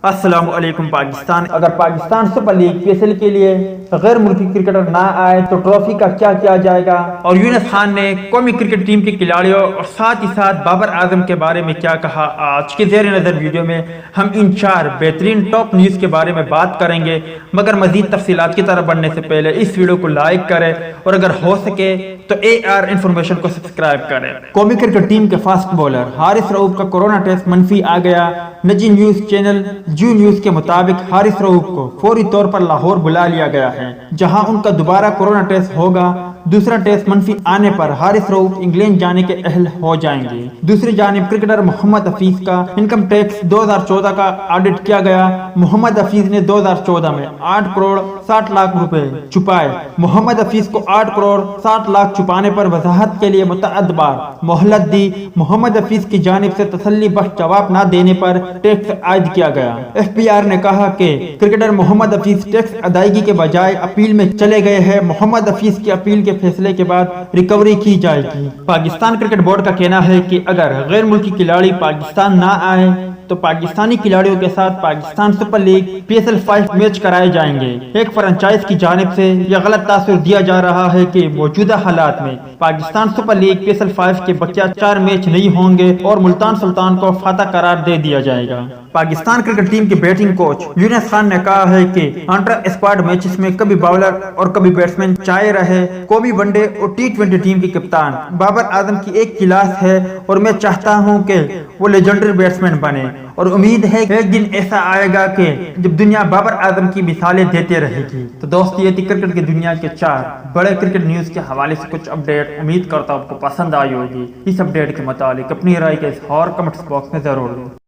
السلام علیکم پاکستان۔ اگر پاکستان سپر لیگ PSL کے لیے غیر ملکی کرکٹر نہ آئے تو ٹرافی کا کیا کیا جائے گا، اور یونس خان نے قومی کرکٹ ٹیم کے کھلاڑیوں اور ساتھ ہی ساتھ بابر اعظم کے بارے میں کیا کہا، آج کے زیر نظر ویڈیو میں ہم ان 4 بہترین ٹاپ نیوز کے بارے میں بات کریں گے۔ مگر مزید تفصیلات کی طرف بڑھنے سے پہلے اس ویڈیو کو لائک کریں اور اگر ہو سکے تو AR انفارمیشن کو سبسکرائب کریں۔ قومی کرکٹ ٹیم کے فاسٹ بولر حارث رؤوف کا کورونا ٹیسٹ منفی آ گیا۔ نجی نیوز چینل جیو نیوز کے مطابق حارث رؤوف کو فوری طور پر لاہور بلا لیا گیا ہے، جہاں ان کا دوبارہ کورونا ٹیسٹ ہوگا۔ دوسرا ٹیسٹ منفی آنے پر حارث رؤوف انگلینڈ جانے کے اہل ہو جائیں گے۔ دوسری جانب کرکٹر محمد حفیظ کا انکم ٹیکس 2014 کا آڈٹ کیا گیا۔ محمد حفیظ نے 2014 میں 8 کروڑ 60 لاکھ روپے چھپائے۔ محمد حفیظ کو 8 کروڑ 60 لاکھ چھپانے پر وضاحت کے لیے متعدد بار مہلت دی۔ محمد حفیظ کی جانب سے تسلی بخش جواب نہ دینے پر ٹیکس عائد کیا گیا۔ FBR نے کہا کہ کرکٹر محمد حفیظ ٹیکس ادائیگی کے بجائے اپیل میں چلے گئے ہیں۔ محمد حفیظ کی اپیل کے فیصلے کے بعد ریکوری کی جائے گی۔ پاکستان کرکٹ بورڈ کا کہنا ہے کہ اگر غیر ملکی کھلاڑی پاکستان نہ آئے تو پاکستانی کھلاڑیوں کے ساتھ Pakistan super league PSL 5 match کرائے جائیں گے۔ ایک فرنچائز کی جانب سے یہ غلط تاثر دیا جا رہا ہے کہ موجودہ حالات میں پاکستان سپر لیگ PSL 5 کے بقیہ 4 میچ نہیں ہوں گے اور ملتان سلطان کو فاتح قرار دے دیا جائے گا۔ پاکستان کرکٹ ٹیم کے بیٹنگ کوچ یونس خان نے کہا ہے کہ انٹر اسکواڈ میچز میں کبھی باؤلر اور کبھی بیٹسمین چائے رہے۔ قومی ون ڈے اور T20 ٹیم کے کپتان بابر اعظم کی ایک کلاس ہے اور میں چاہتا ہوں کہ وہ لیجنڈری بیٹسمین بنے، اور امید ہے کہ ایک دن ایسا آئے گا کہ جب دنیا بابر اعظم کی مثالیں دیتے رہے گی۔ تو دوست یہ تھی کرکٹ کی دنیا کے 4 بڑے کرکٹ نیوز کے حوالے سے کچھ اپڈیٹ۔ امید کرتا ہوں آپ کو پسند آئی ہوگی۔ اس اپڈیٹ کے متعلق اپنی رائے کا اظہار کمنٹس باکس میں ضرور دیں۔